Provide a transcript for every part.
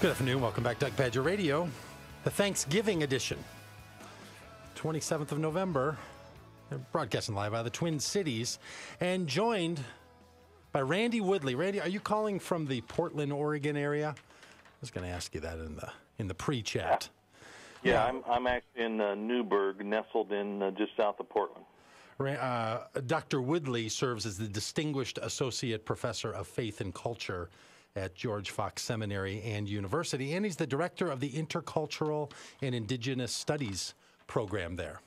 Good afternoon. Welcome back to Pagitt Radio, the Thanksgiving edition. 27th of November, broadcasting live out of the Twin Cities, and joined by Randy Woodley. Randy, are you calling from the Portland, Oregon area? I was going to ask you that in the pre-chat. Yeah, I'm actually in Newburgh, nestled in just south of Portland. Dr. Woodley serves as the Distinguished Associate Professor of Faith and Culture at George Fox Seminary and University, and he's the director of the Intercultural and Indigenous Studies program there.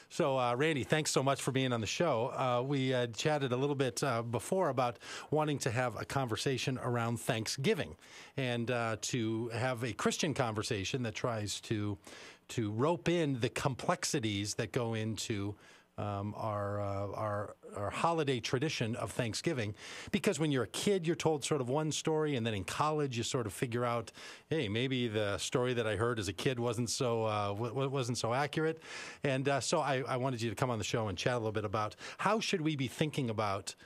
So, Randy, thanks so much for being on the show. We had chatted a little bit before about wanting to have a conversation around Thanksgiving and to have a Christian conversation that tries to rope in the complexities that go into our holiday tradition of Thanksgiving, because when you're a kid, you're told sort of one story, and then in college, you sort of figure out, hey, maybe the story that I heard as a kid wasn't so accurate. And so I wanted you to come on the show and chat a little bit about how should we be thinking about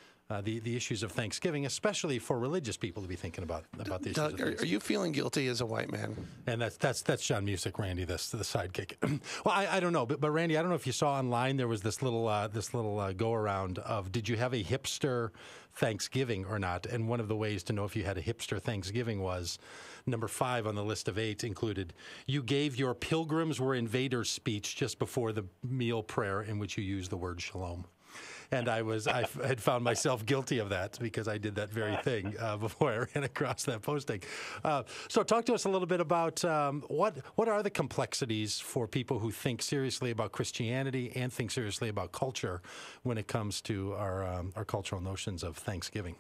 the issues of Thanksgiving, especially for religious people to be thinking about the issues of Thanksgiving. Are you feeling guilty as a white man? And that's John Music, Randy, the sidekick. Well, I don't know, but Randy, I don't know if you saw online there was this little go around of, did you have a hipster Thanksgiving or not? And one of the ways to know if you had a hipster Thanksgiving was number 5 on the list of 8 included, you gave your Pilgrims Were Invaders speech just before the meal prayer in which you used the word shalom. And I had found myself guilty of that because I did that very thing before I ran across that posting. So talk to us a little bit about what are the complexities for people who think seriously about Christianity and think seriously about culture when it comes to our cultural notions of Thanksgiving.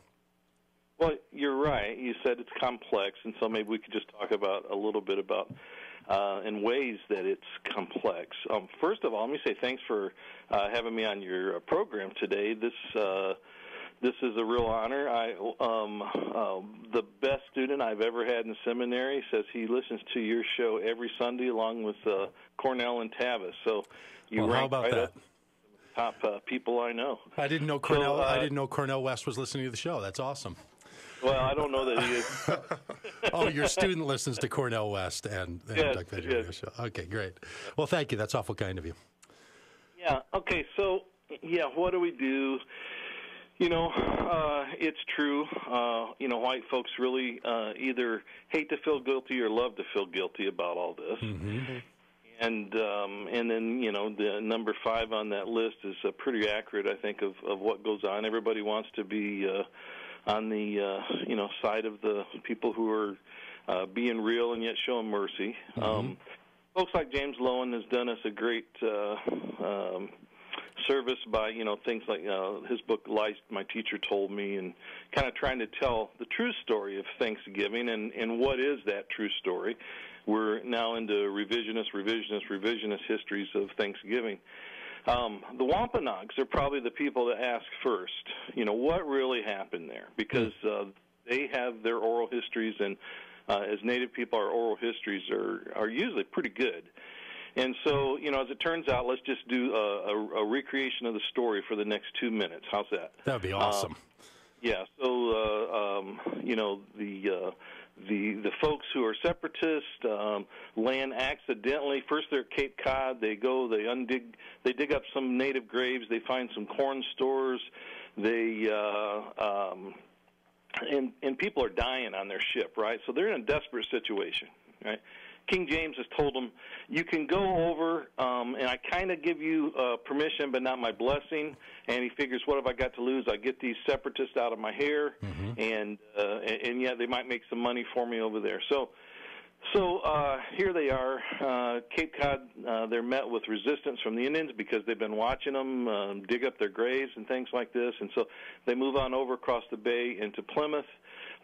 Well, you're right. You said it's complex, and so maybe we could just talk about a little bit about in ways that it's complex. First of all, let me say thanks for having me on your program today. This is a real honor. The best student I've ever had in seminary says he listens to your show every Sunday along with Cornell and Tavis. So you rank right up top people I know. I didn't know Cornell. I didn't know Cornell West was listening to the show. That's awesome. Well, I don't know that he is. Oh, your student listens to Cornell West and Doug Pagitt Radio Show. Okay, great. Well, thank you. That's awful kind of you. Yeah. Okay. So, what do we do? It's true. White folks really either hate to feel guilty or love to feel guilty about all this. Mm-hmm. And then, the number 5 on that list is pretty accurate, I think, of what goes on. Everybody wants to be on the side of the people who are being real and yet showing mercy. Mm-hmm. Folks like James Lowen has done us a great service by things like his book Lies My Teacher Told Me, and kind of trying to tell the true story of Thanksgiving and what is that true story. We're now into revisionist histories of Thanksgiving. The Wampanoags are probably the people that ask first, what really happened there? Because they have their oral histories, and as Native people, our oral histories are usually pretty good. And so, as it turns out, let's just do a recreation of the story for the next 2 minutes. How's that? That would be awesome. The folks who are separatists land accidentally. First, they're at Cape Cod. They dig up some native graves. They find some corn stores. And people are dying on their ship, right? So they're in a desperate situation, right? King James has told them, you can go over, and I kind of give you permission, but not my blessing. And he figures, what have I got to lose? I get these separatists out of my hair, mm-hmm. and yet they might make some money for me over there. So here they are, Cape Cod. They're met with resistance from the Indians because they've been watching them dig up their graves and things like this. And so they move on over across the bay into Plymouth,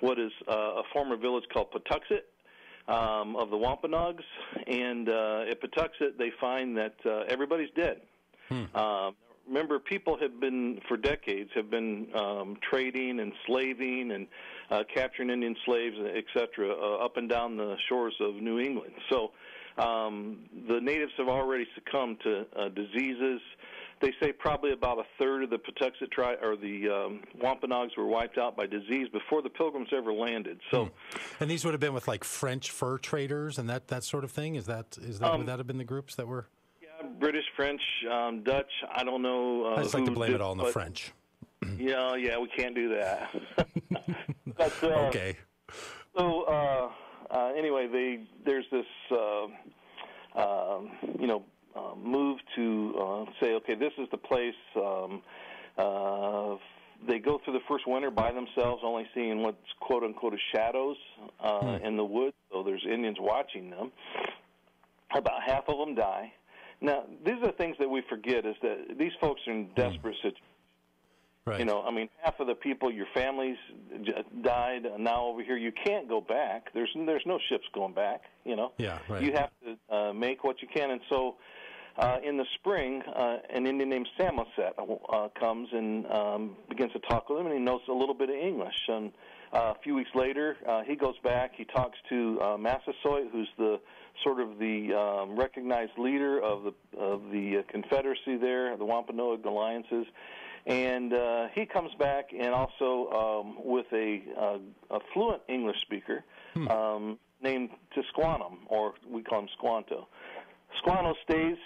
what is a former village called Patuxet. Of the Wampanoags, and at Patuxet they find that everybody's dead. Remember, people have been, for decades, trading and slaving and capturing Indian slaves, etc., up and down the shores of New England. So the natives have already succumbed to diseases, They say probably about a third of the Patuxet tribe or the Wampanoags were wiped out by disease before the Pilgrims ever landed. So, and these would have been with like French fur traders and that sort of thing. Would that have been the groups that were? Yeah, British, French, Dutch. I don't know. I just like to blame it all on the French. Yeah, we can't do that. But, okay. So anyway, there's this move to say, okay, this is the place. They go through the first winter by themselves, only seeing what's quote unquote shadows in the woods. So there's Indians watching them. About half of them die. Now, these are the things that we forget: is that these folks are in desperate situations. Right. You know, I mean, half of the people, your families died. Now over here, you can't go back. There's no ships going back. You know. Yeah. Right. You have to make what you can, and so in the spring, an Indian named Samoset comes and begins to talk with him, and he knows a little bit of English. And a few weeks later, he goes back. He talks to Massasoit, who's the sort of the recognized leader of the Confederacy there, the Wampanoag alliances. And he comes back and also with a fluent English speaker named Tisquantum, or we call him Squanto. Squanto stays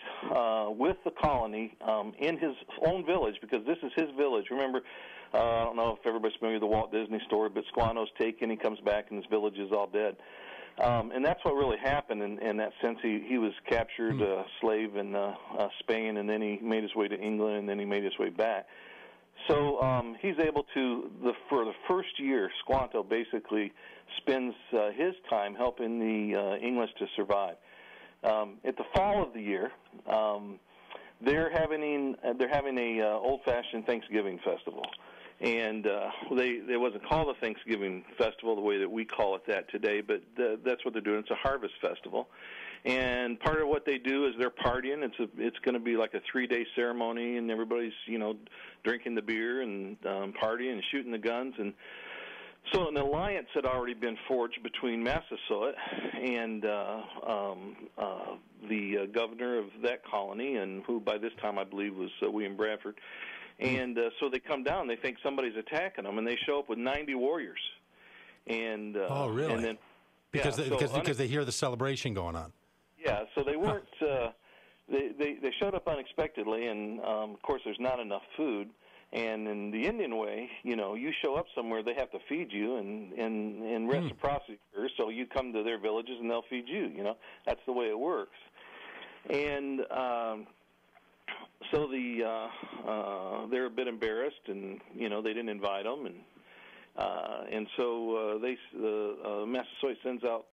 with the colony in his own village, because this is his village. Remember, I don't know if everybody's familiar with the Walt Disney story, but Squanto's taken, he comes back, and his village is all dead. And that's what really happened in that sense. He was captured slave in Spain, and then he made his way to England, and then he made his way back. So he's able to, for the first year, Squanto basically spends his time helping the English to survive. At the fall of the year, they're having a old-fashioned Thanksgiving festival, and it wasn't called a Thanksgiving festival the way that we call it that today, but that's what they're doing. It's a harvest festival, and part of what they do is they're partying. It's going to be like a 3-day ceremony, and everybody's drinking the beer and partying and shooting the guns. And so an alliance had already been forged between Massasoit and the governor of that colony, and who by this time I believe was William Bradford. And so they come down. They think somebody's attacking them, and they show up with 90 warriors. And oh, really? And then, because they hear the celebration going on. Yeah. So they weren't. They showed up unexpectedly, and of course, there's not enough food. And in the Indian way, you show up somewhere, they have to feed you, and reciprocity occurs. So you come to their villages, and they'll feed you. That's the way it works. And so they're a bit embarrassed, and they didn't invite them, and so Massasoit sends out